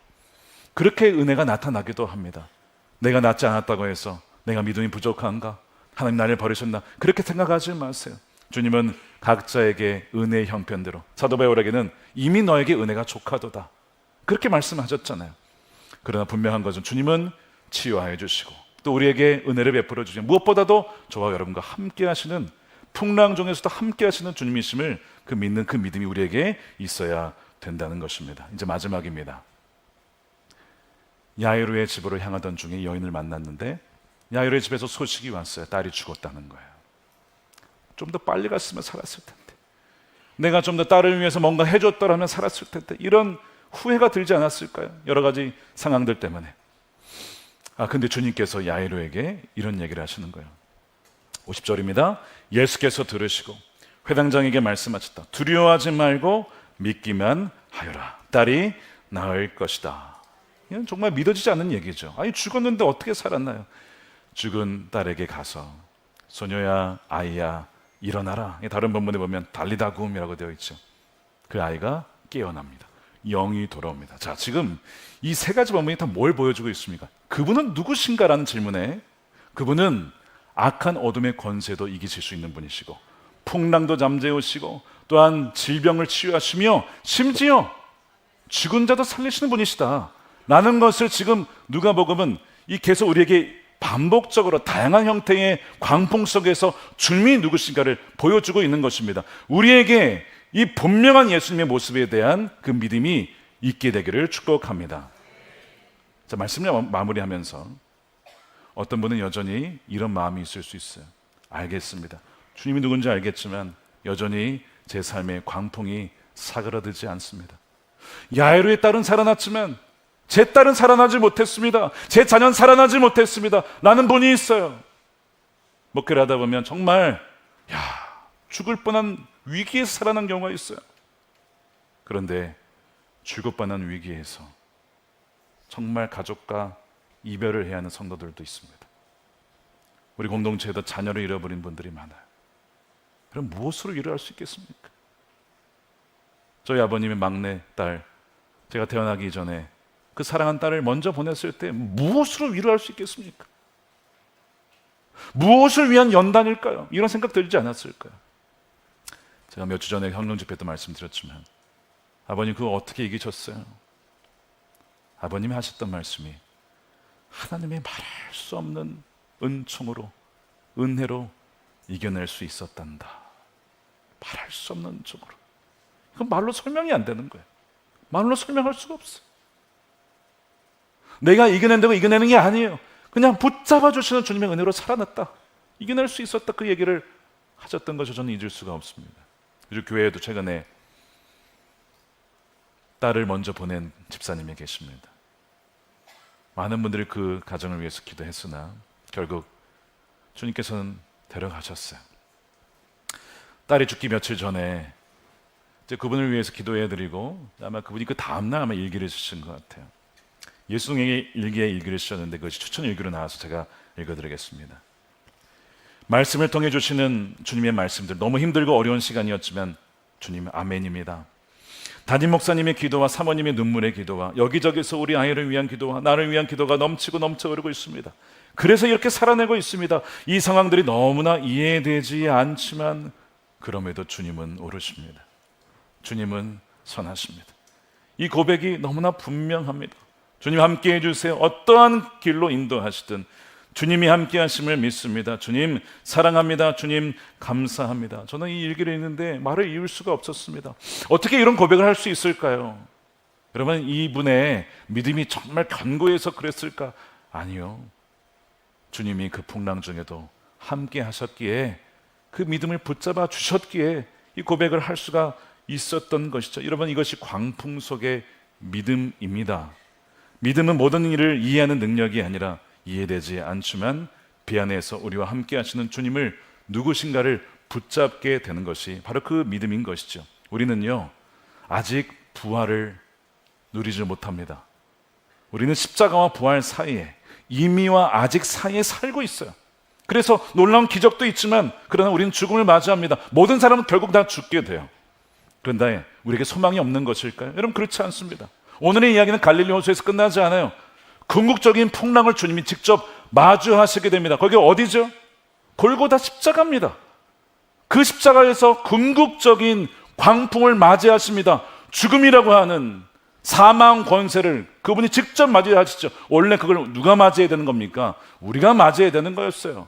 그렇게 은혜가 나타나기도 합니다. 내가 낫지 않았다고 해서 내가 믿음이 부족한가? 하나님 나를 버리셨나? 그렇게 생각하지 마세요. 주님은 각자에게 은혜의 형편대로, 사도 바울에게는 이미 너에게 은혜가 족하도다 그렇게 말씀하셨잖아요. 그러나 분명한 것은 주님은 치유하여 주시고 또 우리에게 은혜를 베풀어 주시고 무엇보다도 저와 여러분과 함께 하시는, 풍랑 중에서도 함께 하시는 주님이심을 그 믿는 그 믿음이 우리에게 있어야 된다는 것입니다. 이제 마지막입니다. 야이로의 집으로 향하던 중에 여인을 만났는데 야이로의 집에서 소식이 왔어요. 딸이 죽었다는 거예요. 좀 더 빨리 갔으면 살았을 텐데, 내가 좀 더 딸을 위해서 뭔가 해줬더라면 살았을 텐데, 이런 후회가 들지 않았을까요? 여러 가지 상황들 때문에. 근데 주님께서 야이로에게 이런 얘기를 하시는 거예요. 50절입니다. 예수께서 들으시고 회당장에게 말씀하셨다. 두려워하지 말고 믿기만 하여라. 딸이 나을 것이다. 이건 정말 믿어지지 않는 얘기죠. 아니 죽었는데 어떻게 살았나요? 죽은 딸에게 가서 소녀야 아이야 일어나라. 다른 본문에 보면 달리다굼이라고 되어 있죠. 그 아이가 깨어납니다. 영이 돌아옵니다. 자, 지금 이 세 가지 본문이 다 뭘 보여주고 있습니까? 그분은 누구신가라는 질문에 그분은 악한 어둠의 권세도 이기실 수 있는 분이시고 풍랑도 잠재우시고 또한 질병을 치유하시며 심지어 죽은 자도 살리시는 분이시다 라는 것을 지금 누가복음은 이 계속 우리에게 반복적으로 다양한 형태의 광풍 속에서 주님이 누구신가를 보여주고 있는 것입니다. 우리에게 이 분명한 예수님의 모습에 대한 그 믿음이 있게 되기를 축복합니다. 자, 말씀을 마무리하면서 어떤 분은 여전히 이런 마음이 있을 수 있어요. 알겠습니다. 주님이 누군지 알겠지만 여전히 제 삶의 광풍이 사그라들지 않습니다. 야이로의 딸은 살아났지만 제 딸은 살아나지 못했습니다. 제 자녀는 살아나지 못했습니다. 라는 분이 있어요. 목회를 하다 보면 정말 죽을 뻔한 위기에서 살아난 경우가 있어요. 그런데 죽을 뻔한 위기에서 정말 가족과 이별을 해야 하는 성도들도 있습니다. 우리 공동체에도 자녀를 잃어버린 분들이 많아요. 그럼 무엇으로 위로할 수 있겠습니까? 저희 아버님의 막내 딸, 제가 태어나기 전에 그 사랑한 딸을 먼저 보냈을 때 무엇으로 위로할 수 있겠습니까? 무엇을 위한 연단일까요? 이런 생각 들지 않았을까요? 제가 몇 주 전에 형령 집회 때 말씀드렸지만 아버님 그거 어떻게 이기셨어요? 아버님이 하셨던 말씀이 하나님의 말할 수 없는 은총으로, 은혜로 이겨낼 수 있었단다. 말할 수 없는 은총으로. 이건 말로 설명이 안 되는 거예요. 말로 설명할 수가 없어요. 내가 이겨낸다고 이겨내는 게 아니에요. 그냥 붙잡아 주시는 주님의 은혜로 살아났다. 이겨낼 수 있었다. 그 얘기를 하셨던 것을 저는 잊을 수가 없습니다. 우리 교회에도 최근에 딸을 먼저 보낸 집사님이 계십니다. 많은 분들이 그 가정을 위해서 기도했으나 결국 주님께서는 데려가셨어요. 딸이 죽기 며칠 전에 이제 그분을 위해서 기도해드리고 아마 그분이 그 다음날 아마 일기를 쓰신 것 같아요. 예수님의 일기에 일기를 쓰셨는데 그것이 추천 일기로 나와서 제가 읽어드리겠습니다. 말씀을 통해 주시는 주님의 말씀들, 너무 힘들고 어려운 시간이었지만 주님 아멘입니다. 담임 목사님의 기도와 사모님의 눈물의 기도와 여기저기서 우리 아이를 위한 기도와 나를 위한 기도가 넘치고 넘쳐흐르고 있습니다. 그래서 이렇게 살아내고 있습니다. 이 상황들이 너무나 이해되지 않지만 그럼에도 주님은 옳으십니다. 주님은 선하십니다. 이 고백이 너무나 분명합니다. 주님 함께 해주세요. 어떠한 길로 인도하시든 주님이 함께 하심을 믿습니다. 주님 사랑합니다. 주님 감사합니다. 저는 이 일기를 읽는데 말을 이을 수가 없었습니다. 어떻게 이런 고백을 할 수 있을까요? 여러분 이분의 믿음이 정말 견고해서 그랬을까? 아니요. 주님이 그 풍랑 중에도 함께 하셨기에 그 믿음을 붙잡아 주셨기에 이 고백을 할 수가 있었던 것이죠. 여러분 이것이 광풍 속의 믿음입니다. 믿음은 모든 일을 이해하는 능력이 아니라 이해되지 않지만 비 안에서 우리와 함께 하시는 주님을 누구신가를 붙잡게 되는 것이 바로 그 믿음인 것이죠. 우리는요 아직 부활을 누리지 못합니다. 우리는 십자가와 부활 사이에 이미와 아직 사이에 살고 있어요. 그래서 놀라운 기적도 있지만 그러나 우리는 죽음을 맞이합니다. 모든 사람은 결국 다 죽게 돼요. 그런데 우리에게 소망이 없는 것일까요? 여러분 그렇지 않습니다. 오늘의 이야기는 갈릴리 호수에서 끝나지 않아요. 궁극적인 풍랑을 주님이 직접 마주하시게 됩니다. 거기 어디죠? 골고다 십자가입니다. 그 십자가에서 궁극적인 광풍을 맞이하십니다. 죽음이라고 하는 사망 권세를 그분이 직접 맞이하시죠. 원래 그걸 누가 맞이해야 되는 겁니까? 우리가 맞이해야 되는 거였어요.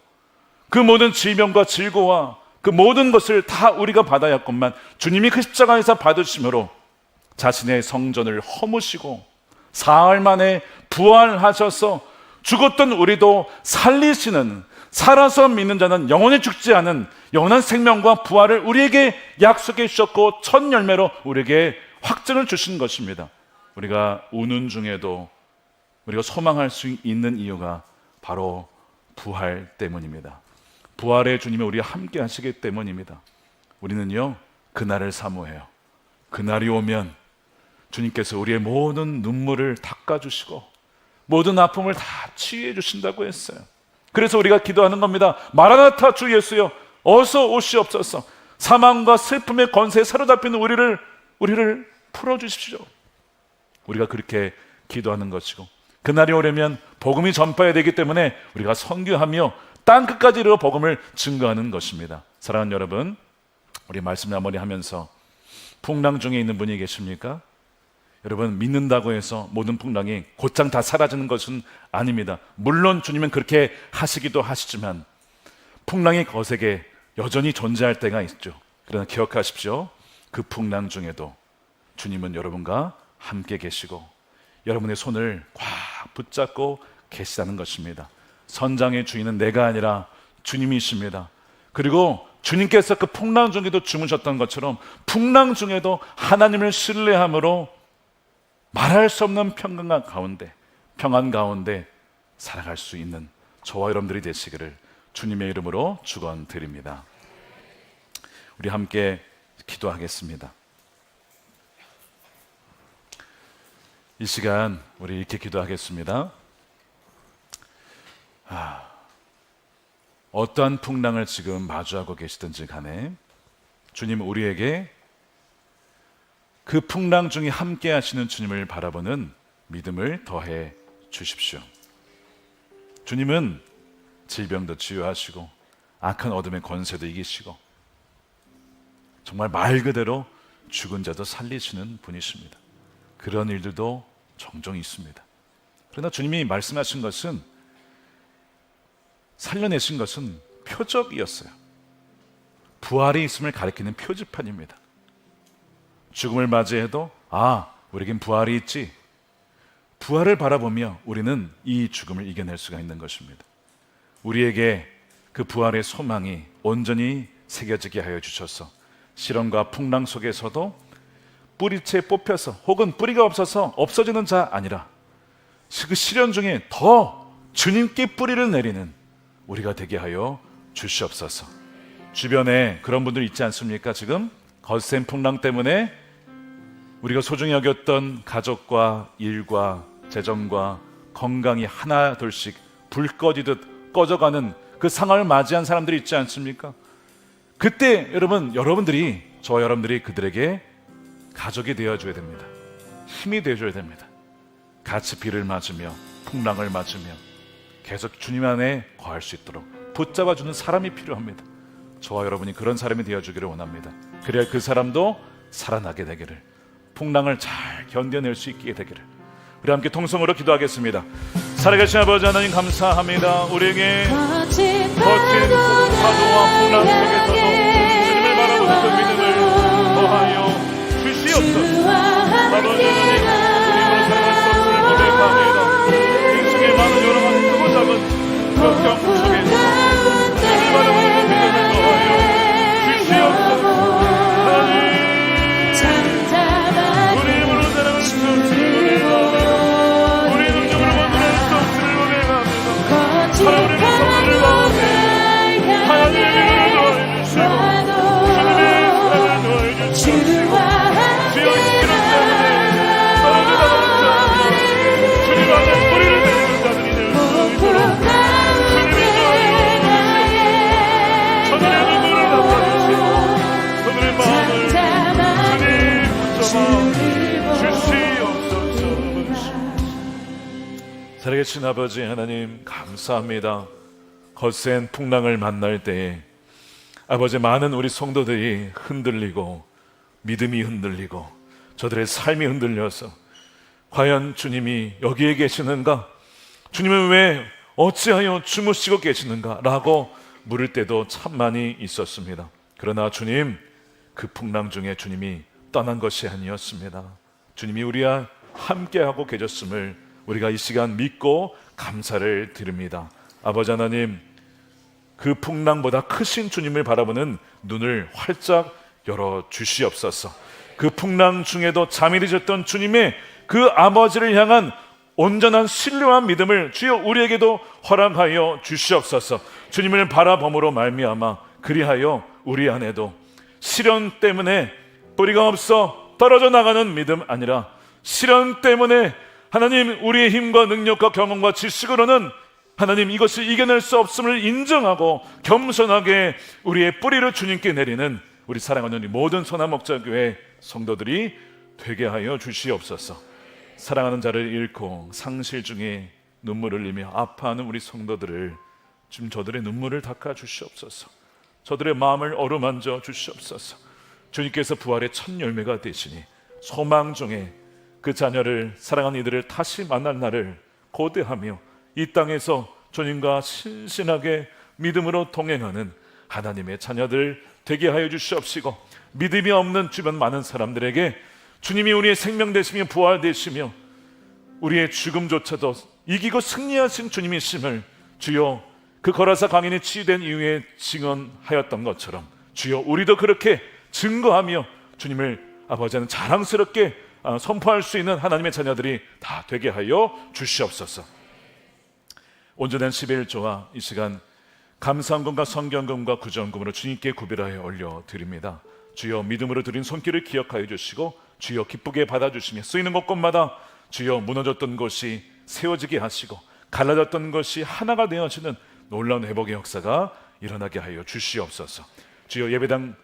그 모든 질병과 질고와 그 모든 것을 다 우리가 받아야 했건만 주님이 그 십자가에서 받으심으로 자신의 성전을 허무시고 사흘 만에 부활하셔서 죽었던 우리도 살리시는, 살아서 믿는 자는 영원히 죽지 않은 영원한 생명과 부활을 우리에게 약속해 주셨고 첫 열매로 우리에게 확증을 주신 것입니다. 우리가 우는 중에도 우리가 소망할 수 있는 이유가 바로 부활 때문입니다. 부활의 주님이 우리와 함께 하시기 때문입니다. 우리는요 그날을 사모해요. 그날이 오면 주님께서 우리의 모든 눈물을 닦아주시고 모든 아픔을 다 치유해 주신다고 했어요. 그래서 우리가 기도하는 겁니다. 마라나타 주 예수여 어서 오시옵소서. 사망과 슬픔의 권세에 사로잡힌 우리를 풀어주십시오. 우리가 그렇게 기도하는 것이고 그날이 오려면 복음이 전파해야 되기 때문에 우리가 선교하며 땅끝까지 이르러 복음을 증거하는 것입니다. 사랑하는 여러분, 우리 말씀 마무리하면서 풍랑 중에 있는 분이 계십니까? 여러분 믿는다고 해서 모든 풍랑이 곧장 다 사라지는 것은 아닙니다. 물론 주님은 그렇게 하시기도 하시지만 풍랑이 거세게 여전히 존재할 때가 있죠. 그러나 기억하십시오. 그 풍랑 중에도 주님은 여러분과 함께 계시고 여러분의 손을 꽉 붙잡고 계시다는 것입니다. 선장의 주인은 내가 아니라 주님이십니다. 그리고 주님께서 그 풍랑 중에도 주무셨던 것처럼 풍랑 중에도 하나님을 신뢰함으로 말할 수 없는 평안 가운데 살아갈 수 있는 저와 여러분들이 되시기를 주님의 이름으로 축원드립니다. 우리 함께 기도하겠습니다. 이 시간 우리 이렇게 기도하겠습니다. 어떠한 풍랑을 지금 마주하고 계시든지 간에 주님 우리에게 그 풍랑 중에 함께 하시는 주님을 바라보는 믿음을 더해 주십시오. 주님은 질병도 치유하시고 악한 어둠의 권세도 이기시고 정말 말 그대로 죽은 자도 살리시는 분이십니다. 그런 일들도 종종 있습니다. 그러나 주님이 말씀하신 것은, 살려내신 것은 표적이었어요. 부활이 있음을 가리키는 표지판입니다. 죽음을 맞이해도 우리에겐 부활이 있지, 부활을 바라보며 우리는 이 죽음을 이겨낼 수가 있는 것입니다. 우리에게 그 부활의 소망이 온전히 새겨지게 하여 주셔서 시련과 풍랑 속에서도 뿌리채 뽑혀서 혹은 뿌리가 없어서 없어지는 자 아니라 그 시련 중에 더 주님께 뿌리를 내리는 우리가 되게 하여 주시옵소서. 주변에 그런 분들 있지 않습니까? 지금 거센 풍랑 때문에 우리가 소중히 여겼던 가족과 일과 재정과 건강이 하나 둘씩 불 꺼지듯 꺼져가는 그 상황을 맞이한 사람들이 있지 않습니까? 그때 여러분들이 저와 여러분들이 그들에게 가족이 되어줘야 됩니다. 힘이 되어줘야 됩니다. 같이 비를 맞으며 풍랑을 맞으며 계속 주님 안에 거할 수 있도록 붙잡아주는 사람이 필요합니다. 저와 여러분이 그런 사람이 되어주기를 원합니다. 그래야 그 사람도 살아나게 되기를, 풍랑을 잘 견뎌낼 수 있게 되기를. 우리 함께 통성으로 기도하겠습니다. 살아계신 아버지 하나님 감사합니다. 우리에게 거친 파도와 풍랑 속에서도 주님을 바라보는 그 믿음을 더하여 주시옵소서. 아버지 하나님, 주님으로 살아갈 수 없음을 고백합니다. 인생의 많은 여러 가지 크고 작은 그 경험 속에서 주님을 바라보는 그 믿음을 더하여 주시옵소서. 하나님, 우리 힘으로 살아갈 수 없음을 고백합니다. 우리 능력으로 만들 수 없음을 고백합니다. 하나님의 성령을 마음에 하나님의 믿음을 더해주시고 주님의 사랑을 더해주시고 주여 시키는 자들의 떨어져가는 자들, 주님 안에 뿌리를 내리는 자들이 될 수 있도록 주님이 더하여 주시옵소서. 저들의 눈물을 닦아주시고 저들의 마음을 주님 붙잡아 주시옵소서. 살아계신 아버지 하나님 감사합니다. 거센 풍랑을 만날 때에 아버지, 많은 우리 성도들이 흔들리고 믿음이 흔들리고 저들의 삶이 흔들려서 과연 주님이 여기에 계시는가, 주님은 왜 어찌하여 주무시고 계시는가 라고 물을 때도 참 많이 있었습니다. 그러나 주님, 그 풍랑 중에 주님이 떠난 것이 아니었습니다. 주님이 우리와 함께하고 계셨음을 우리가 이 시간 믿고 감사를 드립니다. 아버지 하나님, 그 풍랑보다 크신 주님을 바라보는 눈을 활짝 열어 주시옵소서. 그 풍랑 중에도 잠이 드셨던 주님의 그 아버지를 향한 온전한 신뢰와 믿음을 주여 우리에게도 허락하여 주시옵소서. 주님을 바라봄으로 말미암아 그리하여 우리 안에도 시련 때문에 뿌리가 없어 떨어져 나가는 믿음 아니라, 시련 때문에 하나님 우리의 힘과 능력과 경험과 지식으로는 하나님 이것을 이겨낼 수 없음을 인정하고 겸손하게 우리의 뿌리를 주님께 내리는 우리 사랑하는 우리 모든 선한목자교회 성도들이 되게 하여 주시옵소서. 사랑하는 자를 잃고 상실 중에 눈물을 흘리며 아파하는 우리 성도들을 지금 저들의 눈물을 닦아 주시옵소서. 저들의 마음을 어루만져 주시옵소서. 주님께서 부활의 첫 열매가 되시니 소망 중에 그 자녀를, 사랑하는 이들을 다시 만날 날을 고대하며 이 땅에서 주님과 신신하게 믿음으로 동행하는 하나님의 자녀들 되게 하여 주시옵시고, 믿음이 없는 주변 많은 사람들에게 주님이 우리의 생명 되시며 부활 되시며 우리의 죽음조차도 이기고 승리하신 주님이심을 주여 그 거라사 강인이 치유된 이후에 증언하였던 것처럼 주여 우리도 그렇게 증거하며 주님을 아버지는 자랑스럽게 선포할 수 있는 하나님의 자녀들이 다 되게 하여 주시옵소서. 온전한 11조와 이 시간 감사헌금과 성경금과 구전금으로 주님께 구별하여 올려드립니다. 주여 믿음으로 드린 손길을 기억하여 주시고 주여 기쁘게 받아주시며 쓰이는 곳곳마다 주여 무너졌던 것이 세워지게 하시고 갈라졌던 것이 하나가 되어지는 놀라운 회복의 역사가 일어나게 하여 주시옵소서. 주여, 예배당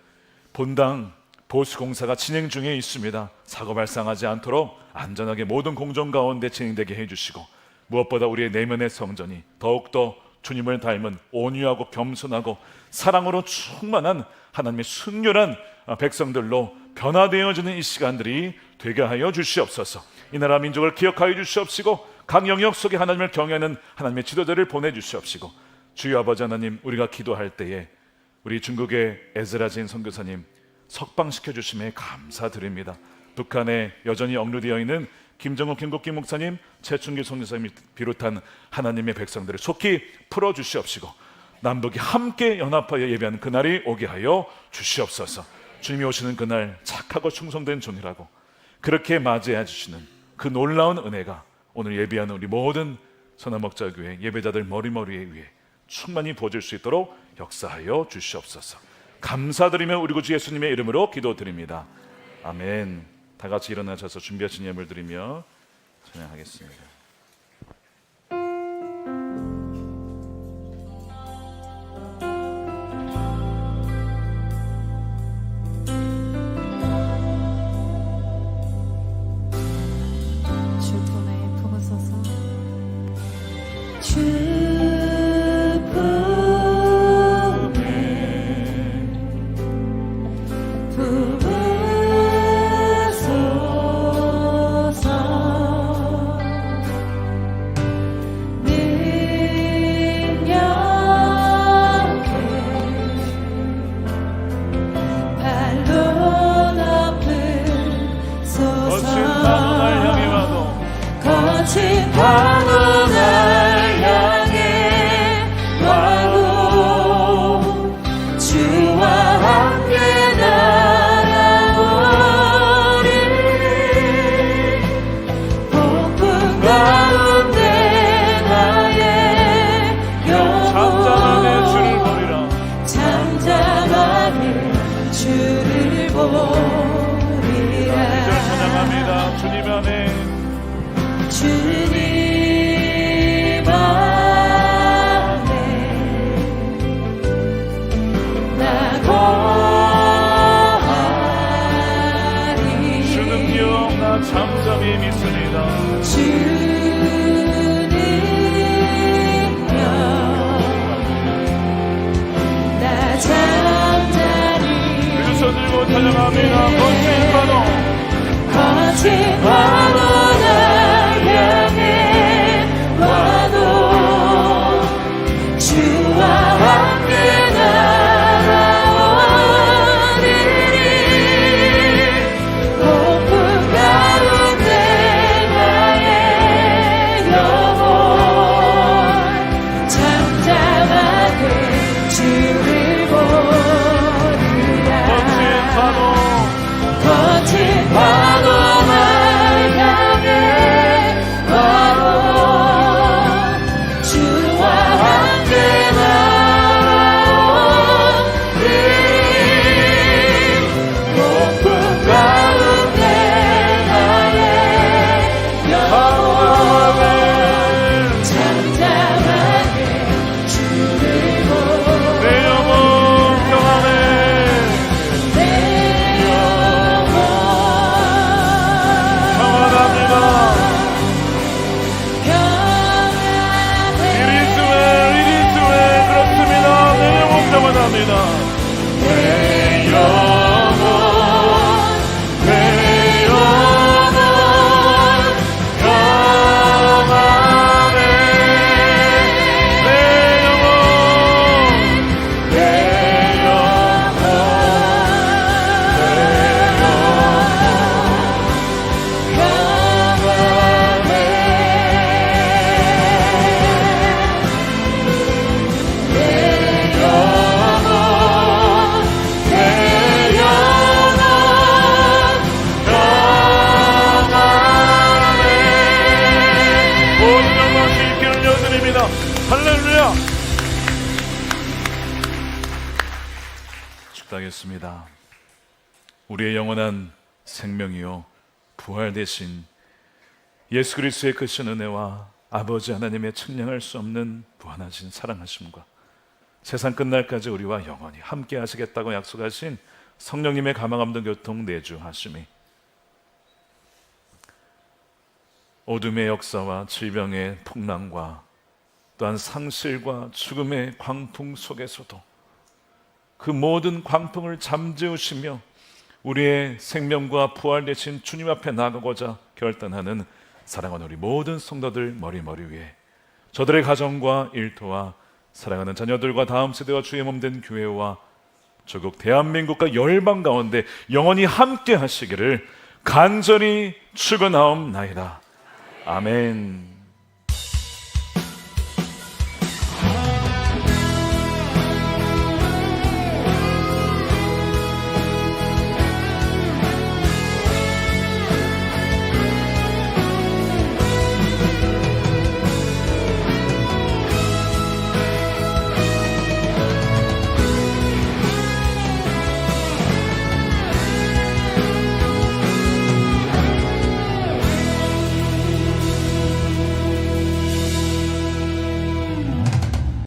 본당 보수공사가 진행 중에 있습니다. 사고 발생하지 않도록 안전하게 모든 공정 가운데 진행되게 해주시고, 무엇보다 우리의 내면의 성전이 더욱더 주님을 닮은 온유하고 겸손하고 사랑으로 충만한 하나님의 순결한 백성들로 변화되어지는 이 시간들이 되게 하여 주시옵소서. 이 나라 민족을 기억하여 주시옵시고, 각 영역 속에 하나님을 경외하는 하나님의 지도자를 보내주시옵시고, 주여 아버지 하나님, 우리가 기도할 때에 우리 중국의 에즈라진 선교사님 석방시켜 주심에 감사드립니다. 북한에 여전히 억류되어 있는 김정욱 김국기 목사님, 최춘기 선교사님을 비롯한 하나님의 백성들을 속히 풀어주시옵시고, 남북이 함께 연합하여 예배하는 그날이 오게 하여 주시옵소서. 주님이 오시는 그날 착하고 충성된 종이라고 그렇게 맞이해 주시는 그 놀라운 은혜가 오늘 예배하는 우리 모든 선화목자교회 예배자들 머리머리에 위해 충만히 부어질 수 있도록 역사하여 주시옵소서. 감사드리며 우리 구주 예수님의 이름으로 기도드립니다. 아멘. 다 같이 일어나셔서 준비하신 예물 드리며 찬양하겠습니다. 주 품에 품으소서. 주 거친 파도 날 향해 와도 주와 함께 날아오리. 폭풍 가운데 나의 영혼 잠잠하네 주를 보리라. 찬양합니다. 주님 안에 주님 안에 나 거하리. 주 능력 나 잠잠히 믿습니다. 주 능력 나 잠잠히. 두 손 들고 찬양합니다. 거친 파도 거친 파도 날 향해 와도 주와 함께 날아오리니. 폭풍 가운데 나의 영혼 잠잠하게 주를 보리라. 거친 파도 날 향해 와도 주와 함께 날아오리니. 폭풍 가운데 나의 영혼 잠잠하게 주를 내 영혼 평안해. 내 영혼 평안합니다. 이리스웨 그렇습니다. 내 영혼 평안합니다. 내 영혼 평안해. 내 영혼 모든 영광 주님께 올려드립니다. 할렐루야. 축복하겠습니다. 우리의 영원한 생명이요 부활 되신 예수 그리스도의 크신 은혜와 아버지 하나님의 측량할 수 없는 무한하신 사랑하심과 세상 끝날까지 우리와 영원히 함께 하시겠다고 약속하신 성령님의 가망 없는 교통 내주하심이 어둠의 역사와 질병의 풍랑과 또한 상실과 죽음의 광풍 속에서도 그 모든 광풍을 잠재우시며 우리의 생명과 부활 되신 주님 앞에 나가고자 결단하는 사랑하는 우리 모든 성도들 머리 위에 저들의 가정과 일터와 사랑하는 자녀들과 다음 세대와 주의 몸된 교회와 조국 대한민국과 열방 가운데 영원히 함께 하시기를 간절히 축원하옵나이다. 아멘.